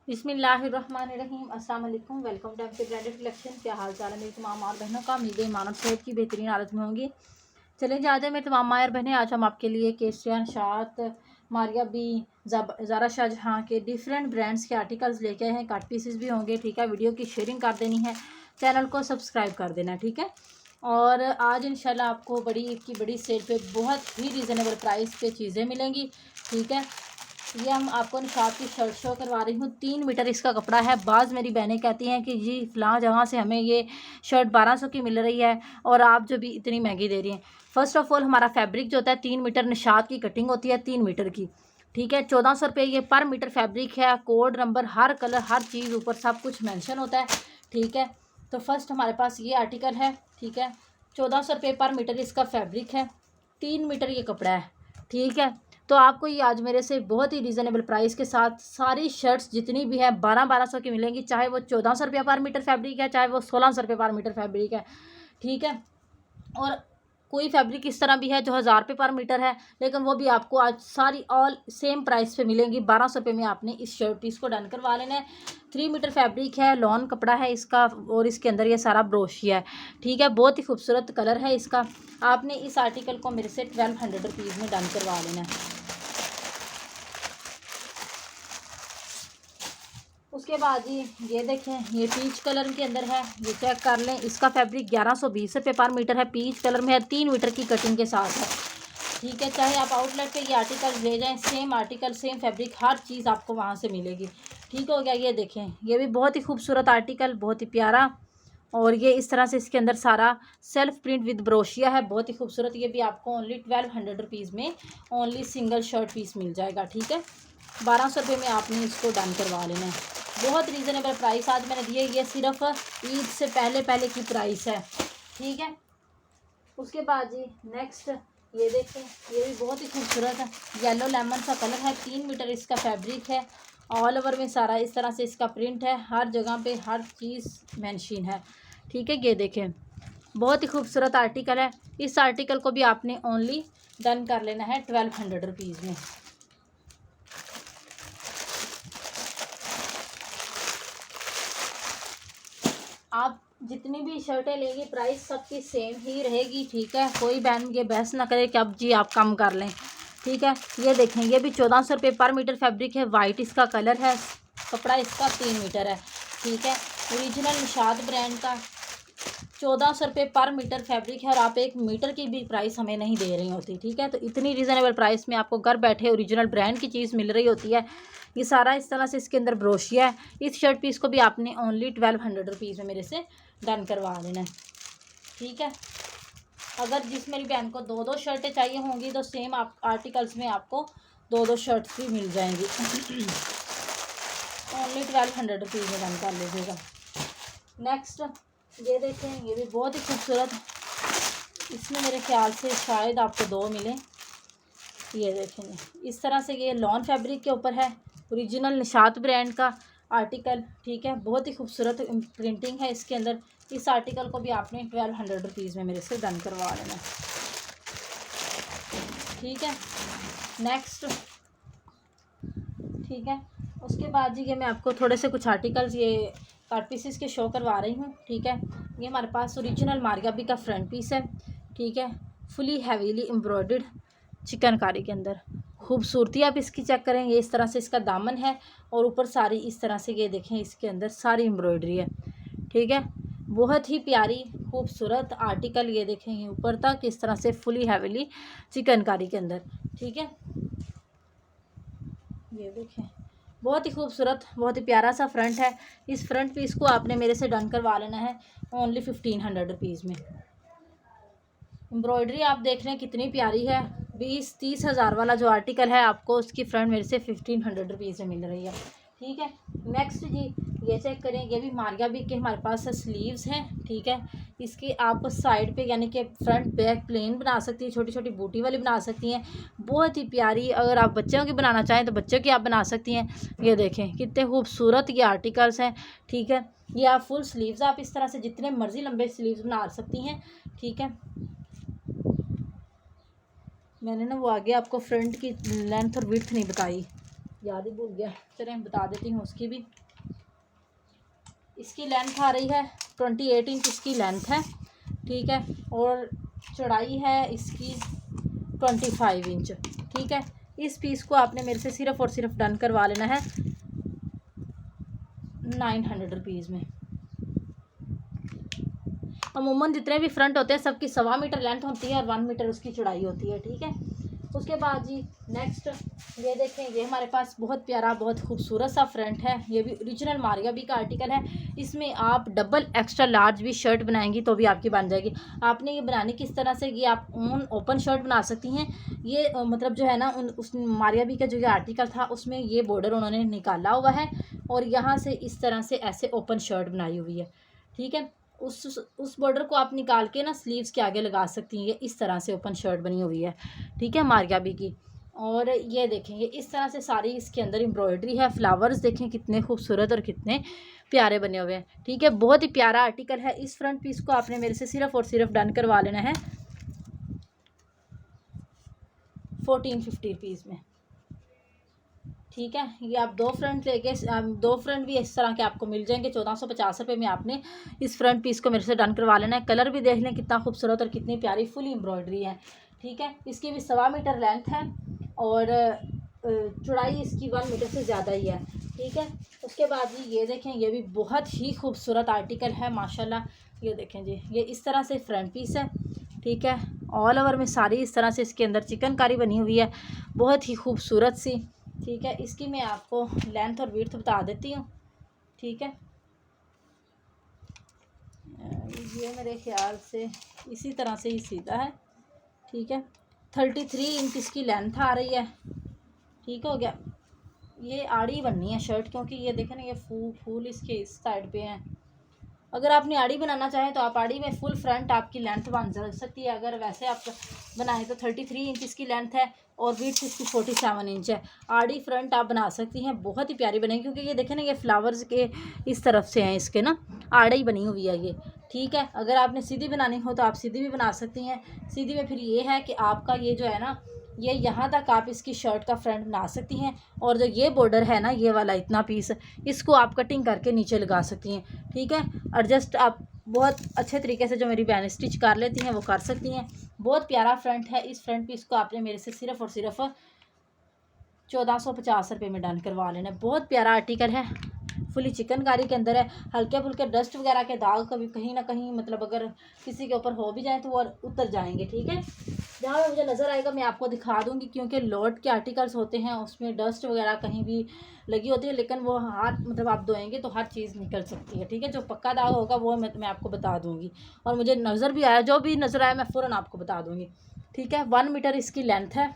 बिस्मिल्लाहिर्रहमानिर्रहीम। अस्सलाम वालेकुम। वेलकम टू आपके ब्रांडेड कलेक्शन। क्या हाल चाल है मेरी तमाम और बहनों का? उम्मीद है मानव सेहत की बेहतरीन हालत में होंगी। चलें जाते हैं मेरे तमाम माँ और बहनें, आज हम आपके लिए केशियन शात मारिया बी ज़ारा शाहजहाँ के डिफरेंट ब्रांड्स के आर्टिकल्स लेके आए हैं। कट पीसेस भी होंगे, ठीक है। वीडियो की शेयरिंग कर देनी है, चैनल को सब्सक्राइब कर देना, ठीक है। और आज इंशाल्लाह आपको बड़ी ईद की बड़ी सेल पे बहुत ही रीज़नेबल प्राइस पे चीज़ें मिलेंगी, ठीक है। ये हम आपको निशात की शर्ट शो करवा रही हूँ। 3 मीटर इसका कपड़ा है। बाज़ मेरी बहनें कहती हैं कि जी फ़लाँ जगह से हमें ये शर्ट 1200 की मिल रही है और आप जो भी इतनी महंगी दे रही हैं। फ़र्स्ट ऑफ़ ऑल हमारा फैब्रिक जो होता है 3 मीटर निशात की कटिंग होती है 3 मीटर की, ठीक है। 1400 रुपये ये पर मीटर फैब्रिक है। कोड नंबर, हर कलर, हर चीज़ ऊपर सब कुछ मेंशन होता है, ठीक है। तो फर्स्ट हमारे पास ये आर्टिकल है, ठीक है। 1400 रुपये पर मीटर इसका फैब्रिक है। 3 मीटर ये कपड़ा है, ठीक है। तो आपको ये आज मेरे से बहुत ही रीज़नेबल प्राइस के साथ सारी शर्ट्स जितनी भी है 1200 की मिलेंगी। चाहे वो 1400 रुपये पर मीटर फैब्रिक है, चाहे वो 1600 रुपये पर मीटर फैब्रिक है, ठीक है। और कोई फैब्रिक इस तरह भी है जो 1000 रुपये पर मीटर है, लेकिन वो भी आपको आज सारी ऑल सेम प्राइस पे मिलेंगी। 1200 रुपये में आपने इस शर्ट पीस को डन करवा लेना है। 3 मीटर फैब्रिक है, लॉन कपड़ा है इसका और इसके अंदर ये सारा ब्रोशिया है, ठीक है। बहुत ही खूबसूरत कलर है इसका। आपने इस आर्टिकल को मेरे से 1200 रुपीज़ में डन करवा लेना है। उसके बाद ये देखें, ये पीच कलर के अंदर है, ये चेक कर लें। इसका फैब्रिक 1120 रुपये पर मीटर है, पीच कलर में है, 3 मीटर की कटिंग के साथ है, ठीक है। चाहे आप आउटलेट पे ये आर्टिकल ले जाएं, सेम आर्टिकल सेम फैब्रिक हर चीज़ आपको वहाँ से मिलेगी, ठीक हो गया। ये देखें, ये भी बहुत ही खूबसूरत आर्टिकल, बहुत ही प्यारा। और ये इस तरह से इसके अंदर सारा सेल्फ प्रिंट विद ब्रोशिया है, बहुत ही खूबसूरत। ये भी आपको ओनली 1200 रुपीज़ में ओनली सिंगल शर्ट पीस मिल जाएगा, ठीक है। 1200 रुपये में आपने इसको डन करवा लेना है। बहुत रीज़नेबल प्राइस आज मैंने दिए। ये सिर्फ ईद से पहले की प्राइस है, ठीक है। उसके बाद जी नेक्स्ट ये देखें, ये भी बहुत ही खूबसूरत है। येलो लेमन सा कलर है, 3 मीटर इसका फैब्रिक है। ऑल ओवर में सारा इस तरह से इसका प्रिंट है, हर जगह पे हर चीज़ मेंशन है, ठीक है। ये देखें, बहुत ही खूबसूरत आर्टिकल है। इस आर्टिकल को भी आपने ओनली डन कर लेना है 1200 रुपीज़ में। आप जितनी भी शर्टें लेंगी प्राइस सबकी सेम ही रहेगी, ठीक है। कोई बहन ये बहस ना करे कि अब जी आप कम कर लें, ठीक है। ये देखें, ये भी 1400 रुपये पर मीटर फैब्रिक है। वाइट इसका कलर है, कपड़ा इसका 3 मीटर है, ठीक है। ओरिजिनल निशात ब्रांड का 1400 रुपये पर मीटर फैब्रिक है और आप 1 मीटर की भी प्राइस हमें नहीं दे रही होती, ठीक है। तो इतनी रीज़नेबल प्राइस में आपको घर बैठे ओरिजिनल ब्रांड की चीज़ मिल रही होती है। ये सारा इस तरह से इसके अंदर ब्रोशिया है। इस शर्ट पीस को भी आपने ओनली 1200 रुपीज़ में मेरे से डन करवा लेना है, ठीक है। अगर जिस मेरी बहन को 2-2 शर्टें चाहिए होंगी तो सेम आप आर्टिकल्स में आपको 2-2 शर्ट्स भी मिल जाएंगी। ओनली 1200 रुपीज़ में डन कर लीजिएगा। नेक्स्ट ये देखें, ये भी बहुत ही खूबसूरत। इसमें मेरे ख्याल से शायद आपको 2 मिलें। ये देखें, इस तरह से ये लॉन फैब्रिक के ऊपर है, ओरिजिनल निशात ब्रांड का आर्टिकल, ठीक है। बहुत ही खूबसूरत प्रिंटिंग है इसके अंदर। इस आर्टिकल को भी आपने 1200 रुपीज़ में मेरे से डन करवा लेना, ठीक है। नेक्स्ट, ठीक है। उसके बाद जी ये मैं आपको थोड़े से कुछ आर्टिकल्स ये कट पीसेस के शो करवा रही हूँ, ठीक है। ये हमारे पास ओरिजिनल मारियाबी का फ्रंट पीस है, ठीक है। फुली हैवीली एम्ब्रॉयडर्ड चिकनकारी के अंदर खूबसूरती आप इसकी चेक करें। ये इस तरह से इसका दामन है और ऊपर सारी इस तरह से ये देखें इसके अंदर सारी एम्ब्रॉयडरी है, ठीक है। बहुत ही प्यारी खूबसूरत आर्टिकल। ये देखें, ये ऊपर तक इस तरह से फुली हैवीली चिकनकारी के अंदर, ठीक है। ये देखें, बहुत ही खूबसूरत, बहुत ही प्यारा सा फ्रंट है। इस फ्रंट पीस को आपने मेरे से डन करवा लेना है ओनली 1500 रुपीज़ में। एम्ब्रॉयडरी आप देख रहे हैं कितनी प्यारी है। 20-30 हज़ार वाला जो आर्टिकल है आपको उसकी फ्रंट मेरे से 1500 रुपीज़ में मिल रही है, ठीक है। नेक्स्ट जी ये चेक करें, ये भी मारियाबी के हमारे पास स्लीव्स हैं, ठीक है। इसकी आप साइड पे यानी कि फ्रंट बैक प्लेन बना सकती हैं, छोटी छोटी बूटी वाली बना सकती हैं, बहुत ही प्यारी। अगर आप बच्चों की बनाना चाहें तो बच्चों की आप बना सकती हैं। ये देखें कितने खूबसूरत ये आर्टिकल्स हैं, ठीक है। ये आप फुल स्लीव्स आप इस तरह से जितने मर्ज़ी लंबे स्लीव्स बना सकती हैं, ठीक है। मैंने ना वो आगे आपको फ्रंट की लेंथ और विड्थ नहीं बताई, याद ही भूल गया, चलें बता देती हूँ उसकी भी। इसकी लेंथ आ रही है 28 इंच इसकी लेंथ है, ठीक है, और चौड़ाई है इसकी 25 इंच, ठीक है। इस पीस को आपने मेरे से सिर्फ़ और सिर्फ डन करवा लेना है 900 रुपीज़ में। अमूमन जितने भी फ्रंट होते हैं सबकी 1.25 मीटर लेंथ होती है और 1 मीटर उसकी चौड़ाई होती है, ठीक है। उसके बाद जी नेक्स्ट ये देखें, ये हमारे पास बहुत प्यारा बहुत खूबसूरत सा फ्रंट है। ये भी ओरिजिनल मारिया बी का आर्टिकल है। इसमें आप डबल एक्स्ट्रा लार्ज भी शर्ट बनाएंगी तो भी आपकी बन जाएगी। आपने ये बनानी किस तरह से, ये आप ओपन शर्ट बना सकती हैं। ये मतलब जो है ना उस मारिया बी का जो ये आर्टिकल था उसमें ये बॉर्डर उन्होंने निकाला हुआ है और यहाँ से इस तरह से ऐसे ओपन शर्ट बनाई हुई है, ठीक है। उस बॉर्डर को आप निकाल के ना स्लीव्स के आगे लगा सकती हैं। इस तरह से ओपन शर्ट बनी हुई है, ठीक है, मारिया बी की। और ये देखेंगे इस तरह से सारी इसके अंदर एम्ब्रॉयडरी है। फ्लावर्स देखें कितने खूबसूरत और कितने प्यारे बने हुए हैं, ठीक है। बहुत ही प्यारा आर्टिकल है। इस फ्रंट पीस को आपने मेरे से सिर्फ और सिर्फ डन करवा लेना है 1450 रुपीज़ में, ठीक है। ये आप दो फ्रंट लेके दो फ्रंट भी इस तरह के आपको मिल जाएंगे 1450 रुपये में। आपने इस फ्रंट पीस को मेरे से डन करवा लेना है। कलर भी देख लें कितना खूबसूरत और कितनी प्यारी फुल एम्ब्रॉयडरी है, ठीक है। इसकी भी 1.25 मीटर लेंथ है और चौड़ाई इसकी 1 मीटर से ज़्यादा ही है, ठीक है। उसके बाद जी ये देखें, ये भी बहुत ही खूबसूरत आर्टिकल है माशाल्लाह। ये देखें जी, ये इस तरह से फ्रंट पीस है, ठीक है। ऑल ओवर में सारी इस तरह से इसके अंदर चिकनकारी बनी हुई है, बहुत ही खूबसूरत सी, ठीक है। इसकी मैं आपको लेंथ और विड्थ बता देती हूँ, ठीक है। ये मेरे ख्याल से इसी तरह से ही सीधा है, ठीक है। 33 इंच इसकी लेंथ आ रही है, ठीक हो गया। ये आड़ी बननी है शर्ट, क्योंकि ये देखें ना ये फूल इसके इस साइड पे हैं। अगर आपने आड़ी बनाना चाहें तो आप आड़ी में फुल फ्रंट आपकी लेंथ बन सकती है। अगर वैसे आप बनाएं तो 33 इंच इसकी लेंथ है और विड्थ इसकी 47 इंच है। आड़ी फ्रंट आप बना सकती हैं, बहुत ही प्यारी बनेगी। क्योंकि ये देखें ना ये फ्लावर्स के इस तरफ से हैं, इसके ना आड़ी बनी हुई है ये, ठीक है। अगर आपने सीधी बनानी हो तो आप सीधी भी बना सकती हैं। सीधी में फिर ये है कि आपका ये जो है ना ये यहाँ तक आप इसकी शर्ट का फ्रंट बना सकती हैं। और जो ये बॉर्डर है ना ये वाला इतना पीस, इसको आप कटिंग करके नीचे लगा सकती हैं, ठीक है। एडजस्ट आप बहुत अच्छे तरीके से जो मेरी बहन स्टिच कर लेती हैं वो कर सकती हैं। बहुत प्यारा फ्रंट है। इस फ्रंट पीस को आपने मेरे से सिर्फ़ और सिर्फ 1450 रुपये में डन करवा लेना। बहुत प्यारा आर्टिकल है, फुली चिकनकारी के अंदर है। हल्के फुल्के डस्ट वगैरह के दाग कभी कहीं ना कहीं मतलब अगर किसी के ऊपर हो भी जाए तो वो उतर जाएंगे, ठीक है। जहाँ मुझे नज़र आएगा मैं आपको दिखा दूँगी, क्योंकि लोट के आर्टिकल्स होते हैं उसमें डस्ट वगैरह कहीं भी लगी होती है, लेकिन वो हाथ मतलब आप धोएंगे तो हर चीज़ निकल सकती है, ठीक है। जो पक्का दाग होगा वो मैं आपको बता दूँगी, और मुझे नज़र भी आया, जो भी नज़र आया मैं फ़ौरन आपको बता दूँगी, ठीक है। 1 मीटर इसकी लेंथ है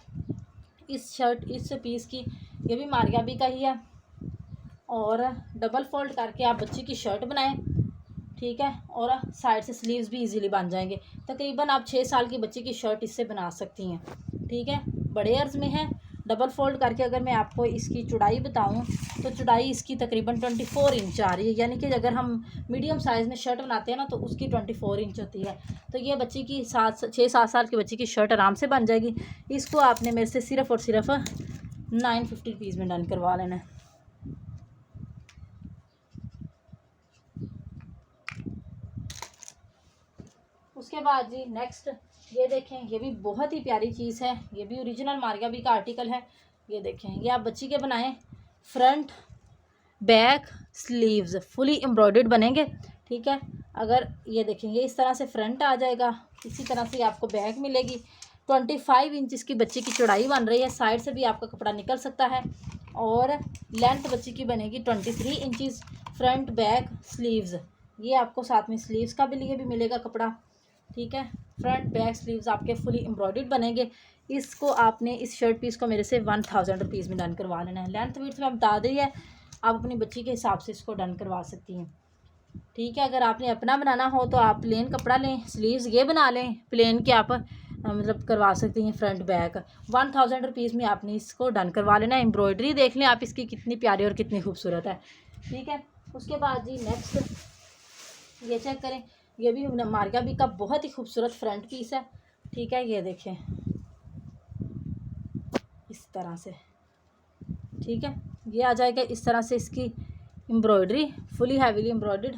इस पीस की। ये भी मारिया बी का ही है और डबल फोल्ड करके आप बच्ची की शर्ट बनाएं, ठीक है। और साइड से स्लीव्स भी इजीली बन जाएंगे। तकरीबन आप 6 साल की बच्ची की शर्ट इससे बना सकती हैं, ठीक है। बड़े अर्ज में है। डबल फोल्ड करके अगर मैं आपको इसकी चौड़ाई बताऊं तो चौड़ाई इसकी तकरीबन 24 इंच आ रही है। यानी कि अगर हम मीडियम साइज़ में शर्ट बनाते हैं ना तो उसकी 24 इंच होती है। तो ये बच्ची की 6-7 साल की बच्ची की शर्ट आराम से बन जाएगी। इसको आपने मेरे से सिर्फ़ और सिर्फ 950 रुपीज़ में डन करवा लेना है। उसके बाद जी नेक्स्ट ये देखें, ये भी बहुत ही प्यारी चीज़ है। ये भी ओरिजिनल मारिया बी का आर्टिकल है। ये देखें, ये आप बच्ची के बनाएं, front back sleeves fully embroidered बनेंगे, ठीक है। अगर ये देखेंगे इस तरह से फ्रंट आ जाएगा, इसी तरह से आपको बैक मिलेगी। 25 इंच इसकी बच्ची की चौड़ाई बन रही है। साइड से भी आपका कपड़ा निकल सकता है और लेंथ बच्ची की बनेगी 23 इंचज़। फ्रंट बैक स्लीव्स, ये आपको साथ में स्लीव्स का भी लिए भी मिलेगा कपड़ा, ठीक है। फ्रंट बैक स्लीव्स आपके फुली एम्ब्रॉयडर्ड बनेंगे। इसको आपने इस शर्ट पीस को मेरे से 1000 रुपीज़ में डन करवा लेना है। लेंथ विड्थ में बता दी है, आप अपनी बच्ची के हिसाब से इसको डन करवा सकती हैं, ठीक है। अगर आपने अपना बनाना हो तो आप प्लेन कपड़ा लें, स्लीव्स ये बना लें प्लेन के, आप मतलब करवा सकती हैं फ्रंट बैक। 1000 रुपीज़ में आपने इसको डन करवा लेना है। एम्ब्रॉयडरी देख लें आप इसकी कितनी प्यारी और कितनी खूबसूरत है, ठीक है। उसके बाद जी नेक्स्ट ये चेक करें, ये भी मारिया बी का बहुत ही खूबसूरत फ्रंट पीस है, ठीक है। ये देखें इस तरह से, ठीक है, ये आ जाएगा इस तरह से इसकी एम्ब्रॉयडरी, फुली हैवीली एम्ब्रॉयडर्ड।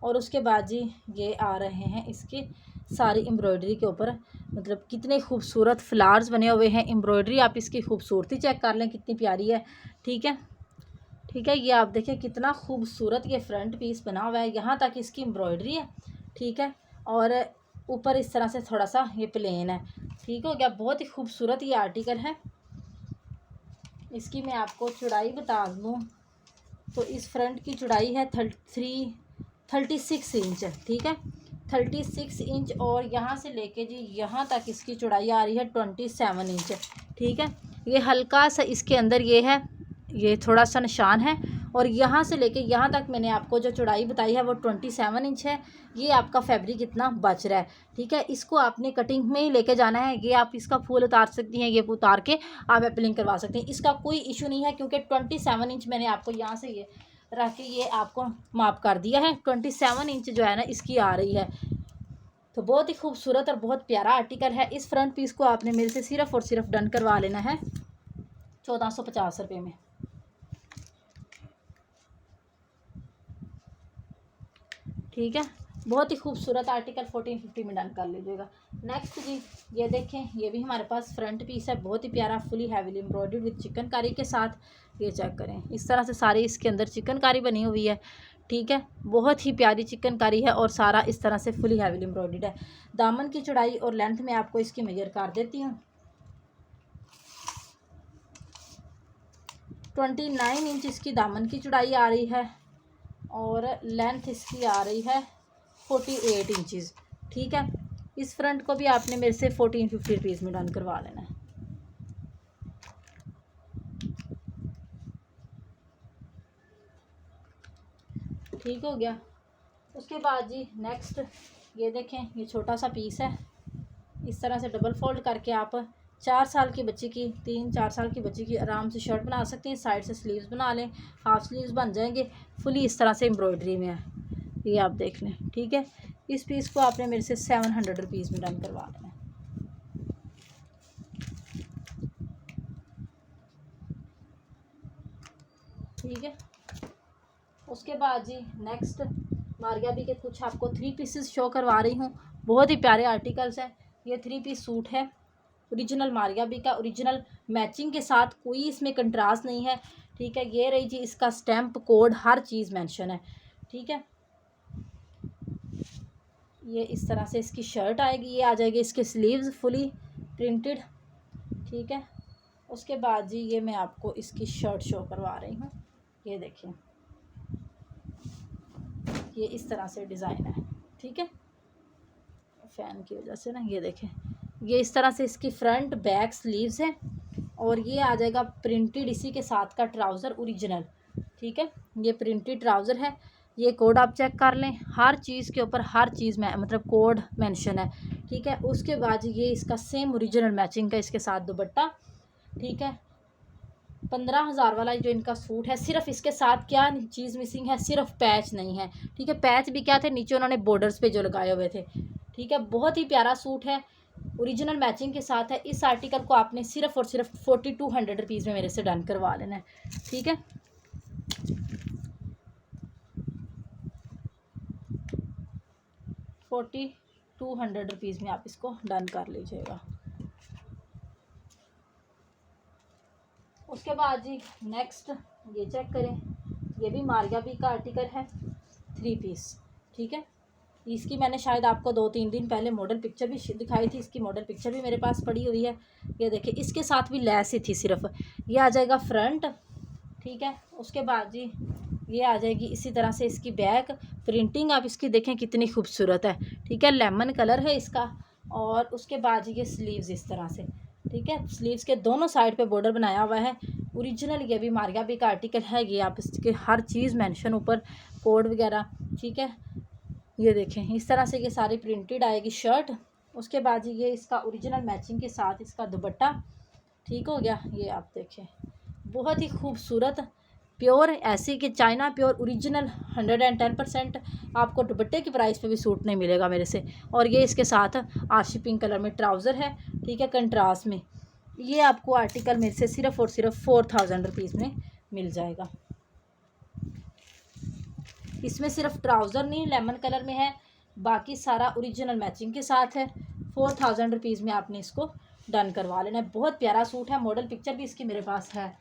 और उसके बाद जी ये आ रहे हैं इसके सारी एम्ब्रॉयडरी के ऊपर, मतलब कितने खूबसूरत फ्लावर्स बने हुए हैं। एम्ब्रॉयडरी आप इसकी खूबसूरती चेक कर लें कितनी प्यारी है। ठीक है, ठीक है, ये आप देखें कितना खूबसूरत ये फ्रंट पीस बना हुआ है, यहाँ तक इसकी एम्ब्रॉयडरी है। ठीक है, और ऊपर इस तरह से थोड़ा सा ये प्लेन है। ठीक हो गया, बहुत ही खूबसूरत ये आर्टिकल है। इसकी मैं आपको चौड़ाई बता दूँ तो इस फ्रंट की चौड़ाई है 36 इंच। ठीक है, 36 इंच, और यहाँ से लेके जी यहाँ तक इसकी चौड़ाई आ रही है 27 इंच। ठीक है, ये हल्का सा इसके अंदर ये है, ये थोड़ा सा निशान है, और यहाँ से लेके यहाँ तक मैंने आपको जो चौड़ाई बताई है वो 27 इंच है। ये आपका फैब्रिक इतना बच रहा है। ठीक है, इसको आपने कटिंग में ही लेके जाना है। ये आप इसका फूल उतार सकती हैं, ये उतार के आप एप्लिंग करवा सकते हैं, इसका कोई इशू नहीं है, क्योंकि 27 इंच मैंने आपको यहाँ से ये रख के ये आपको माप कर दिया है। 27 इंच जो है ना इसकी आ रही है। तो बहुत ही खूबसूरत और बहुत प्यारा आर्टिकल है। इस फ्रंट पीस को आपने मेरे से सिर्फ़ और सिर्फ डन करवा लेना है 1450 रुपये में। ठीक है, बहुत ही खूबसूरत आर्टिकल 1450 में डन कर लीजिएगा। नेक्स्ट जी ये देखें, ये भी हमारे पास फ्रंट पीस है, बहुत ही प्यारा, fully heavily embroidered with chikankari के साथ। ये चेक करें, इस तरह से सारी इसके अंदर चिकनकारी बनी हुई है। ठीक है, बहुत ही प्यारी चिकनकारी है, और सारा इस तरह से फुली हैवीली एम्ब्रॉयडर्ड है। दामन की चौड़ाई और लेंथ में आपको इसकी मेजर कर देती हूँ। 29 इंच इसकी दामन की चौड़ाई आ रही है, और लेंथ इसकी आ रही है 48 इंचज़। ठीक है, इस फ्रंट को भी आपने मेरे से 1450 रुपीज़ में डन करवा लेना है। ठीक हो गया। उसके बाद जी नेक्स्ट ये देखें, ये छोटा सा पीस है, इस तरह से डबल फोल्ड करके आप 4 साल की बच्ची की, 3-4 साल की बच्ची की आराम से शर्ट बना सकते हैं। साइड से स्लीव्स बना लें, हाफ स्लीव्स बन जाएंगे। फुली इस तरह से एम्ब्रॉयडरी में है, ये आप देख लें। ठीक है, इस पीस को आपने मेरे से 700 रुपीज़ में डन करवा लेना है। ठीक है, उसके बाद जी नेक्स्ट मारिया भी के कुछ आपको 3 पीसेस शो करवा रही हूँ। बहुत ही प्यारे आर्टिकल्स हैं। ये 3 पीस सूट है, ओरिजिनल मारिया भी का, ओरिजिनल मैचिंग के साथ, कोई इसमें कंट्रास्ट नहीं है। ठीक है, ये रही जी इसका स्टैम्प कोड, हर चीज़ मेंशन है। ठीक है, ये इस तरह से इसकी शर्ट आएगी, ये आ जाएगी इसके स्लीव्स फुली प्रिंटेड। ठीक है, उसके बाद जी ये मैं आपको इसकी शर्ट शो करवा रही हूँ। ये देखिए, ये इस तरह से डिज़ाइन है। ठीक है, फ़ैन की वजह से ना, ये देखें, ये इस तरह से इसकी फ्रंट बैक स्लीव्स हैं, और ये आ जाएगा प्रिंटेड इसी के साथ का ट्राउज़र ओरिजिनल। ठीक है, ये प्रिंटेड ट्राउज़र है। ये कोड आप चेक कर लें, हर चीज़ के ऊपर हर चीज़ में मतलब कोड मेंशन है। ठीक है, उसके बाद ये इसका सेम ओरिजिनल मैचिंग का इसके साथ दुपट्टा। ठीक है, 15,000 वाला जो इनका सूट है, सिर्फ इसके साथ क्या चीज़ मिसिंग है, सिर्फ पैच नहीं है। ठीक है, पैच भी क्या थे, नीचे उन्होंने बॉर्डर्स पे जो लगाए हुए थे। ठीक है, बहुत ही प्यारा सूट है, ओरिजिनल मैचिंग के साथ है। इस आर्टिकल को आपने सिर्फ और सिर्फ 4200 रुपीज़ में मेरे से डन करवा लेना है। ठीक है, ₹4200 में आप इसको डन कर लीजिएगा। उसके बाद जी नेक्स्ट ये चेक करें, ये भी मारिया बी का आर्टिकल है, 3 पीस। ठीक है, इसकी मैंने शायद आपको 2-3 दिन पहले मॉडल पिक्चर भी दिखाई थी, इसकी मॉडल पिक्चर भी मेरे पास पड़ी हुई है। ये देखिए, इसके साथ भी लेस ही थी सिर्फ। ये आ जाएगा फ्रंट। ठीक है, उसके बाद जी ये आ जाएगी इसी तरह से इसकी बैक प्रिंटिंग, आप इसकी देखें कितनी खूबसूरत है। ठीक है, लेमन कलर है इसका, और उसके बाद ये स्लीव्स इस तरह से। ठीक है, स्लीव्स के दोनों साइड पे बॉर्डर बनाया हुआ है ओरिजिनल। ये भी मारिया बी का आर्टिकल है, ये आप इसके हर चीज़ मेंशन ऊपर कोड वगैरह। ठीक है, ये देखें इस तरह से ये सारी प्रिंटेड आएगी शर्ट। उसके बाद ये इसका ओरिजिनल मैचिंग के साथ इसका दुपट्टा। ठीक हो गया, ये आप देखें बहुत ही खूबसूरत प्योर, ऐसी कि चाइना प्योर ओरिजिनल 110% आपको दुपट्टे की प्राइस पे भी सूट नहीं मिलेगा मेरे से। और ये इसके साथ आशी पिंक कलर में ट्राउज़र है। ठीक है, कंट्रास्ट में। ये आपको आर्टिकल मेरे से सिर्फ़ और सिर्फ 4000 रुपीज़ में मिल जाएगा। इसमें सिर्फ ट्राउज़र नहीं लेमन कलर में है, बाकी सारा ओरिजिनल मैचिंग के साथ है। 4000 रुपीज़ में आपने इसको डन करवा लेना है। बहुत प्यारा सूट है, मॉडल पिक्चर भी इसकी मेरे पास है।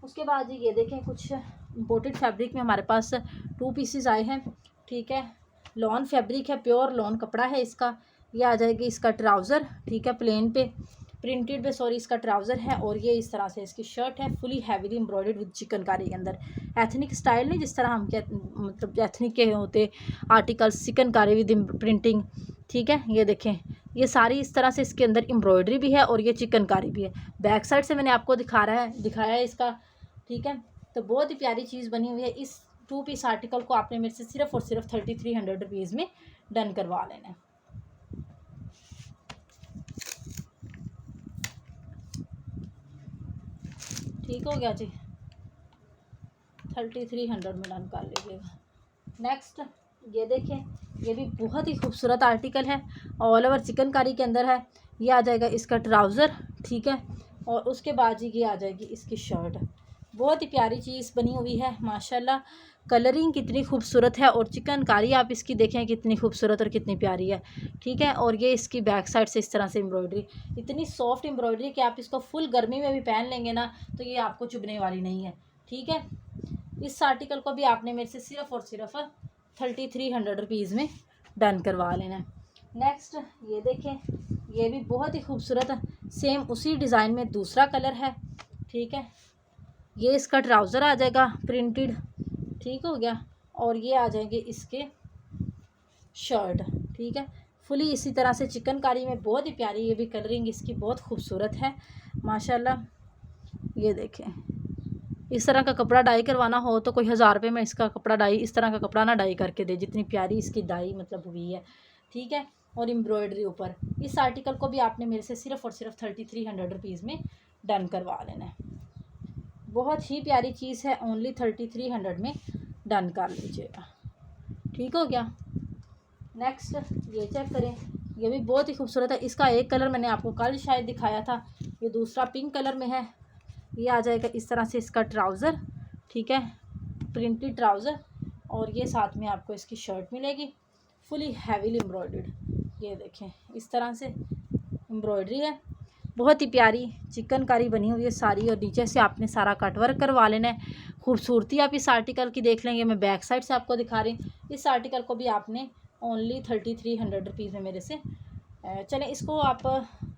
उसके बाद जी ये देखें, कुछ इम्पोर्टेड फैब्रिक में हमारे पास 2 पीसेस आए हैं, ठीक है। लॉन फैब्रिक है, प्योर लॉन कपड़ा है इसका। ये आ जाएगी इसका ट्राउज़र, ठीक है, प्लेन पे प्रिंटेड पे सॉरी इसका ट्राउज़र है। और ये इस तरह से इसकी शर्ट है, fully heavily embroidered with chikankari के अंदर। एथनिक स्टाइल नहीं, जिस तरह हम मतलब एथनिक के होते आर्टिकल्स, चिकनकारी विद प्रिंटिंग, ठीक है। ये देखें, ये सारी इस तरह से इसके अंदर एम्ब्रॉयडरी भी है और ये चिकनकारी भी है। बैक साइड से मैंने आपको दिखाया है इसका, ठीक है। तो बहुत ही प्यारी चीज़ बनी हुई है। इस 2 पीस आर्टिकल को आपने मेरे से सिर्फ और सिर्फ 3300 रुपीज़ में डन करवा लेना है। ठीक हो गया जी, 3300 में डन कर लीजिएगा। नेक्स्ट ये देखें, ये भी बहुत ही खूबसूरत आर्टिकल है, ऑल ओवर चिकनकारी के अंदर है। ये आ जाएगा इसका ट्राउज़र, ठीक है। और उसके बाद जी ये आ जाएगी इसकी शर्ट। बहुत ही प्यारी चीज़ बनी हुई है माशाल्लाह। कलरिंग कितनी खूबसूरत है और चिकनकारी आप इसकी देखें कितनी खूबसूरत और कितनी प्यारी है, ठीक है। और ये इसकी बैक साइड से इस तरह से एम्ब्रॉयडरी, इतनी सॉफ्ट एम्ब्रॉयडरी कि आप इसको फुल गर्मी में भी पहन लेंगे ना तो ये आपको चुभने वाली नहीं है, ठीक है। इस आर्टिकल को भी आपने मेरे से सिर्फ और सिर्फ 3300 रुपीज़ में डन करवा लेना है। नेक्स्ट ये देखें, ये भी बहुत ही खूबसूरत है, सेम उसी डिज़ाइन में दूसरा कलर है, ठीक है। ये इसका ट्राउज़र आ जाएगा प्रिंटेड, ठीक हो गया। और ये आ जाएंगे इसके शर्ट, ठीक है, फुली इसी तरह से चिकनकारी में। बहुत ही प्यारी ये भी कलरिंग इसकी बहुत खूबसूरत है माशाल्लाह। ये देखें, इस तरह का कपड़ा डाई करवाना हो तो कोई 1000 रुपये में इसका कपड़ा डाई, इस तरह का कपड़ा ना डाई करके दे, जितनी प्यारी इसकी डाई मतलब हुई है, ठीक है। और एम्ब्रॉयडरी ऊपर। इस आर्टिकल को भी आपने मेरे से सिर्फ और सिर्फ 3300 रुपीज़ में डन करवा लेना है। बहुत ही प्यारी चीज़ है, ओनली 3300 में डन कर लीजिएगा, ठीक हो गया। नेक्स्ट ये चेक करें, ये भी बहुत ही खूबसूरत है। इसका एक कलर मैंने आपको कल शायद दिखाया था, ये दूसरा पिंक कलर में है। ये आ जाएगा इस तरह से इसका ट्राउज़र, ठीक है, प्रिंटेड ट्राउज़र। और ये साथ में आपको इसकी शर्ट मिलेगी, फुली हैवीली एम्ब्रॉयडर्ड। ये देखें इस तरह से एम्ब्रॉयडरी है, बहुत ही प्यारी चिकनकारी बनी हुई है सारी। और नीचे से आपने सारा कट वर्क करवा लेना है। खूबसूरती आप इस आर्टिकल की देख लेंगे, मैं बैक साइड से आपको दिखा रही हूँ। इस आर्टिकल को भी आपने ओनली 3300 रुपीज़ में मेरे से चलें, इसको आप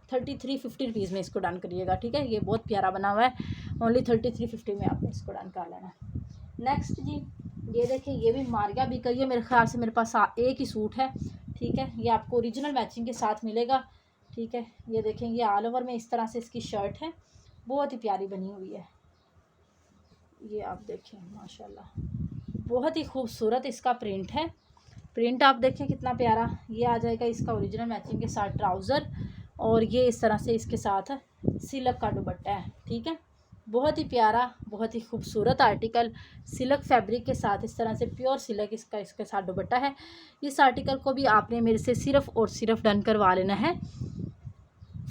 3350 रुपीज़ में इसको डन करिएगा, ठीक है। ये बहुत प्यारा बना हुआ है, ओनली 3350 में आपने इसको डन कर लेना है। नेक्स्ट जी ये देखिए, ये भी मारिया भी करिए, मेरे ख्याल से मेरे पास एक ही सूट है, ठीक है। ये आपको ओरिजिनल मैचिंग के साथ मिलेगा, ठीक है। ये देखें, ये ऑल ओवर में इस तरह से इसकी शर्ट है, बहुत ही प्यारी बनी हुई है। ये आप देखें माशाल्लाह, बहुत ही खूबसूरत इसका प्रिंट है। प्रिंट आप देखें कितना प्यारा। ये आ जाएगा इसका ओरिजिनल मैचिंग के साथ ट्राउज़र। और ये इस तरह से इसके साथ सिल्क का दुपट्टा है, ठीक है। बहुत ही प्यारा, बहुत ही खूबसूरत आर्टिकल, सिल्क फैब्रिक के साथ इस तरह से प्योर सिल्क इसका इसके साथ दुपट्टा है। इस आर्टिकल को भी आपने मेरे से सिर्फ और सिर्फ डन करवा लेना है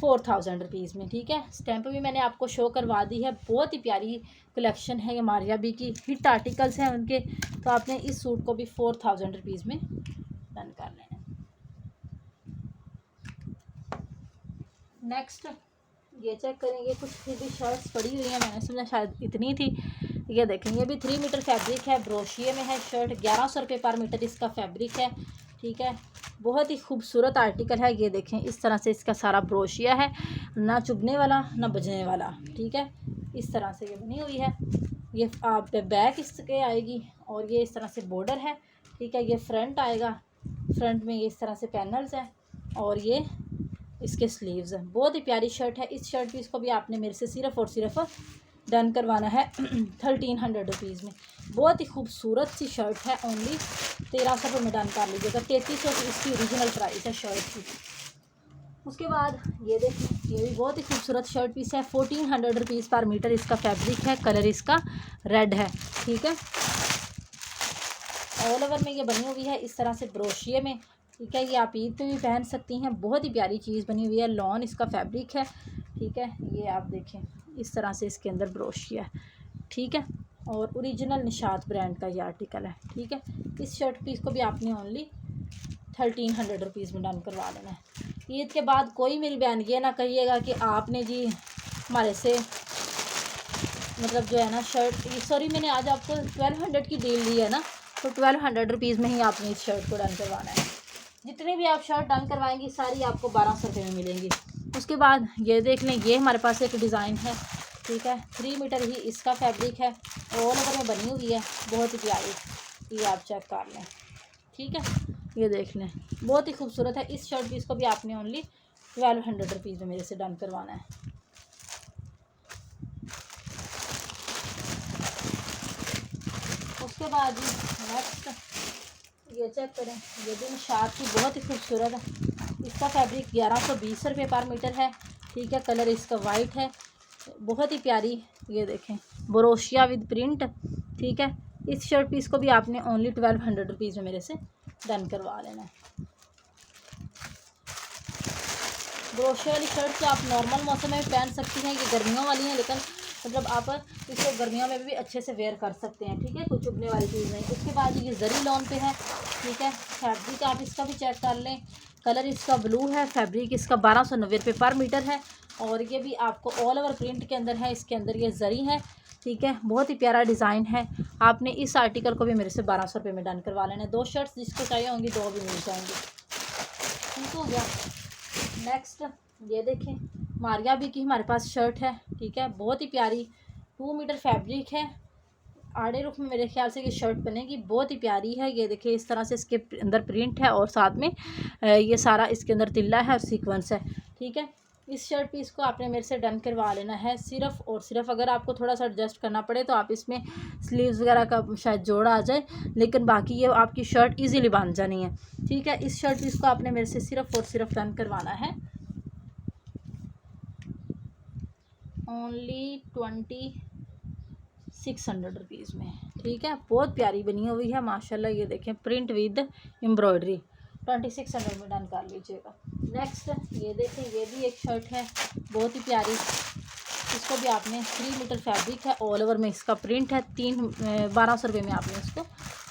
4000 रुपीज़ में, ठीक है। स्टैंप भी मैंने आपको शो करवा दी है। बहुत ही प्यारी कलेक्शन है ये मारिया बी की, हिट आर्टिकल्स हैं उनके। तो आपने इस सूट को भी 4000 रुपीज़ में डन कर लेना है। नेक्स्ट ये चेक करेंगे, कुछ भी शर्ट्स पड़ी हुई हैं, मैंने समझा शायद इतनी थी। ये देखेंगे, ये भी 3 मीटर फैब्रिक है, ब्रोशिए में है शर्ट। 1100 रुपये पर मीटर इसका फैब्रिक है, ठीक है। बहुत ही खूबसूरत आर्टिकल है। ये देखें इस तरह से इसका सारा ब्रोशिया है, ना चुभने वाला ना बजने वाला, ठीक है। इस तरह से ये बनी हुई है। ये आप बैक इसके आएगी और ये इस तरह से बॉर्डर है, ठीक है। ये फ्रंट आएगा, फ्रंट में ये इस तरह से पैनल्स हैं और ये इसके स्लीव्स हैं। बहुत ही प्यारी शर्ट है। इस शर्ट पीस को भी आपने मेरे से सिर्फ और सिर्फ डन करवाना है 1300 रुपीज़ में। बहुत ही खूबसूरत सी शर्ट है, ओनली 1300 रुपये में डन कर लीजिएगा। 3300 की इसकी ओरिजिनल प्राइस है शर्ट की। उसके बाद ये देखिए, ये भी बहुत ही खूबसूरत शर्ट पीस है, 1400 रुपीज़ पर मीटर इसका फैब्रिक है। कलर इसका रेड है, ठीक है। ऑल ओवर में ये बनी हुई है इस तरह से ब्रोशिए में, ठीक है। ये आप ईद पे भी पहन सकती हैं। बहुत ही प्यारी चीज़ बनी हुई है। लॉन इसका फैब्रिक है, ठीक है, ये आप देखें इस तरह से इसके अंदर ब्रोशिया है, ठीक है। और ओरिजिनल निशात ब्रांड का ये आर्टिकल है, ठीक है। इस शर्ट पीस को भी आपने ओनली 1300 रुपीज़ में डन करवा लेना है। ईद के बाद कोई मेरी बहन ये ना कहिएगा कि आपने जी हमारे से मतलब जो है ना शर्ट, सॉरी मैंने आज आपको 1200 की डील दी है ना, तो 1200 रुपीज़ में ही आपने इस शर्ट को डन करवाना है। जितनी भी आप शर्ट डन करवाएंगी सारी आपको 1200 रुपये में मिलेंगी। उसके बाद ये देख लें, ये हमारे पास एक डिज़ाइन है, ठीक है। 3 मीटर ही इसका फैब्रिक है, ऑल ओवर में बनी हुई है, बहुत ही प्यारी। ये आप चेक कर लें, ठीक है। ये देख लें, बहुत ही खूबसूरत है। इस शर्ट पीस को भी आपने ओनली 1200 रुपीज़ में मेरे से डन करवाना है। उसके बाद नेक्स्ट ये चेक करें, ये भी निशात की बहुत ही खूबसूरत है। इसका फैब्रिक 1120 रुपये पर मीटर है, ठीक है। कलर इसका वाइट है, बहुत ही प्यारी। ये देखें ब्रोशिया विद प्रिंट, ठीक है। इस शर्ट पीस को भी आपने ओनली 1200 रुपीज़ में मेरे से डन करवा लेना है। ब्रोशिया वाली शर्ट तो आप नॉर्मल मौसम में पहन सकती हैं, ये गर्मियों वाली हैं, लेकिन मतलब आप इसको गर्मियों में भी अच्छे से वेयर कर सकते हैं, ठीक है। कोई चुभने वाली चीज़ नहीं। उसके बाद ये जरी लॉन पे है, ठीक है। फैब्रिक आप इसका भी चेक कर लें, कलर इसका ब्लू है, फैब्रिक इसका 1290 रुपये पर मीटर है। और ये भी आपको ऑल ओवर प्रिंट के अंदर है, इसके अंदर ये जरी है, ठीक है। बहुत ही प्यारा डिज़ाइन है। आपने इस आर्टिकल को भी मेरे से 1200 रुपये में डन करवा लेना है। 2 शर्ट्स जिसको चाहिए होंगी 2 भी मिल जाएंगी, ठीक हो गया। नेक्स्ट ये देखें, मारिया बी की हमारे पास शर्ट है, ठीक है। बहुत ही प्यारी 2 मीटर फैब्रिक है, आड़े रुख में मेरे ख्याल से ये शर्ट बनेगी, बहुत ही प्यारी है। ये देखिए इस तरह से इसके अंदर प्रिंट है और साथ में ये सारा इसके अंदर तिल्ला है और सीक्वेंस है, ठीक है। इस शर्ट पीस को आपने मेरे से डन करवा लेना है। सिर्फ और सिर्फ अगर आपको थोड़ा सा एडजस्ट करना पड़े तो आप इसमें स्लीव्स वगैरह का शायद जोड़ आ जाए, लेकिन बाकी ये आपकी शर्ट इजीली बन जानी है, ठीक है। इस शर्ट पीस को आपने मेरे से सिर्फ और सिर्फ डन करवाना है ओनली 2600 रुपीज़ में, ठीक है। बहुत प्यारी बनी हुई है माशाल्लाह। ये देखें प्रिंट विद एम्ब्रॉयडरी, 2600 में डन कर लीजिएगा। नेक्स्ट ये देखें, ये भी एक शर्ट है बहुत ही प्यारी। इसको भी आपने 3 मीटर फैब्रिक है, ऑल ओवर में इसका प्रिंट है। 1200 रुपये में आपने इसको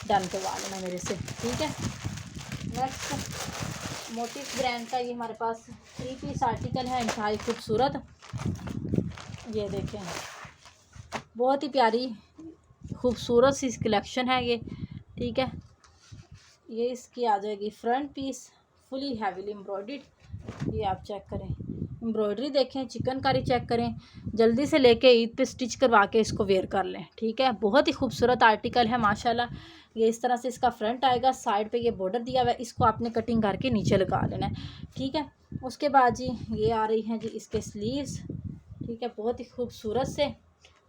डन करवा लेना मेरे से, ठीक है। नेक्स्ट मोटिव ब्रांड का ये हमारे पास 3 पीस आर्टिकल है, इंतहाई खूबसूरत। ये देखें बहुत ही प्यारी खूबसूरत सी कलेक्शन है ये, ठीक है। ये इसकी आ जाएगी front piece fully heavily embroidered. ये आप चेक करें, एम्ब्रॉयडरी देखें, चिकनकारी चेक करें। जल्दी से लेके ईद पे स्टिच करवा के इसको वेयर कर लें, ठीक है। बहुत ही खूबसूरत आर्टिकल है माशाल्लाह। ये इस तरह से इसका फ्रंट आएगा, साइड पे ये बॉर्डर दिया हुआ है, इसको आपने कटिंग करके नीचे लगा लेना है, ठीक है। उसके बाद जी ये आ रही हैं जी इसके स्लीव्स, ठीक है। बहुत ही खूबसूरत से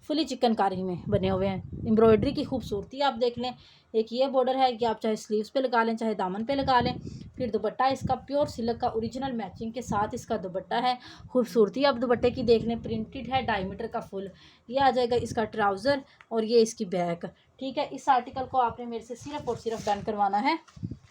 फुली चिकनकारी में बने हुए हैं। एम्ब्रॉयडरी की खूबसूरती आप देख लें। एक ये बॉर्डर है कि आप चाहे स्लीव्स पे लगा लें, चाहे दामन पे लगा लें। फिर दुपट्टा इसका प्योर सिल्क का ओरिजिनल मैचिंग के साथ इसका दुपट्टा है। खूबसूरती आप दुपट्टे की देख लें, प्रिंटेड है, डायमीटर का फुल। ये आ जाएगा इसका ट्राउज़र और ये इसकी बैक, ठीक है। इस आर्टिकल को आपने मेरे से सिर्फ और सिर्फ डन करवाना है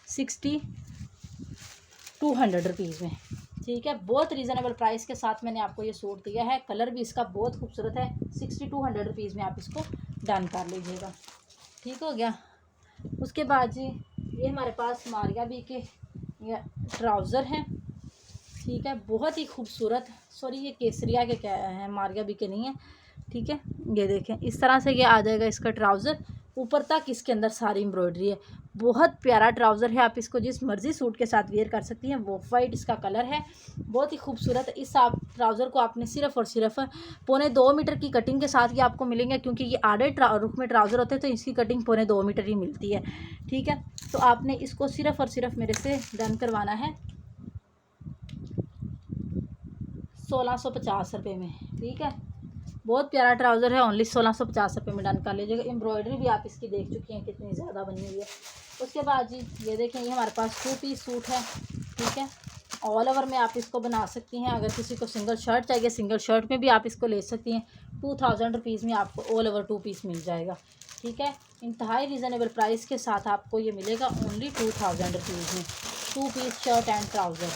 6200 रुपीज़ में, ठीक है। बहुत रीज़नेबल प्राइस के साथ मैंने आपको ये सूट दिया है। कलर भी इसका बहुत खूबसूरत है। 6200 रुपीज़ में आप इसको डन कर लीजिएगा, ठीक हो गया। उसके बाद जी ये हमारे पास मारिया बी के ये ट्राउज़र हैं, ठीक है। बहुत ही खूबसूरत, सॉरी ये केसरिया के क्या है, मारिया बी के नहीं है, ठीक है। ये देखें इस तरह से ये आ जाएगा इसका ट्राउज़र, ऊपर तक इसके अंदर सारी एम्ब्रॉयडरी है। बहुत प्यारा ट्राउज़र है, आप इसको जिस मर्ज़ी सूट के साथ वेयर कर सकती हैं। वो वाइट इसका कलर है, बहुत ही खूबसूरत। इस आप ट्राउज़र को आपने सिर्फ और सिर्फ 1.25 मीटर की कटिंग के साथ ये आपको मिलेंगे, क्योंकि ये आड़े रुख में ट्राउज़र होते हैं तो इसकी कटिंग 1.25 मीटर ही मिलती है, ठीक है। तो आपने इसको सिर्फ और सिर्फ मेरे से डन करवाना है 1650 रुपये में, ठीक है। बहुत प्यारा ट्राउज़र है, ओनली 1650 रुपये में डन कर लीजिएगा। एम्ब्रॉयडरी भी आप इसकी देख चुकी हैं कितनी ज़्यादा बनी हुई है। उसके बाद जी ये देखें, ये हमारे पास 2 पीस सूट है, ठीक है। ऑल ओवर में आप इसको बना सकती हैं। अगर किसी को सिंगल शर्ट चाहिए, सिंगल शर्ट में भी आप इसको ले सकती हैं। 2000 रुपीज़ में आपको ऑल ओवर 2 पीस मिल जाएगा, ठीक है। इंतहाई रीज़नेबल प्राइस के साथ आपको ये मिलेगा ओनली 2000 रुपीज़ में 2 piece shirt and trouser.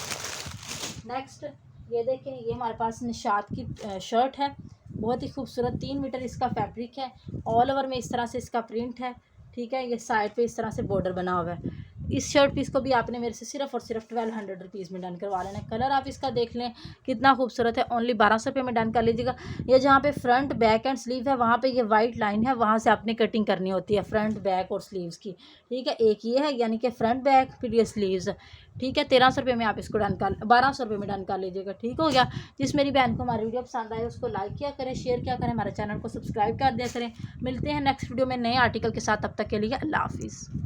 Next ये देखें, ये हमारे पास निशात की शर्ट है, बहुत ही खूबसूरत 3 मीटर इसका फैब्रिक है। ऑल ओवर में इस तरह से इसका प्रिंट है, ठीक है। ये साइड पे इस तरह से बॉर्डर बना हुआ है। इस शर्ट पीस को भी आपने मेरे से सिर्फ और सिर्फ 1200 रुपीज़ में डन करवा लेना है। कलर आप इसका देख लें कितना खूबसूरत है, ओनली 1200 रुपये में डन कर लीजिएगा। ये जहाँ पे फ्रंट बैक एंड स्लीव है वहाँ पे ये वाइट लाइन है, वहाँ से आपने कटिंग करनी होती है फ्रंट बैक और स्लीव्स की, ठीक है। एक ये है यानी कि फ्रंट बैक, फिर ये स्लीव्स, ठीक है। 1300 रुपये में आप इसको डन कर 1200 रुपये में डन कर लीजिएगा, ठीक हो गया। जिस मेरी बहन को हमारी वीडियो पसंद आए उसको लाइक किया करें, शेयर किया करें, हमारे चैनल को सब्सक्राइब कर दिया करें। मिलते हैं नेक्स्ट वीडियो में नए आर्टिकल के साथ, तब तक के लिए अल्लाह हाफिज़।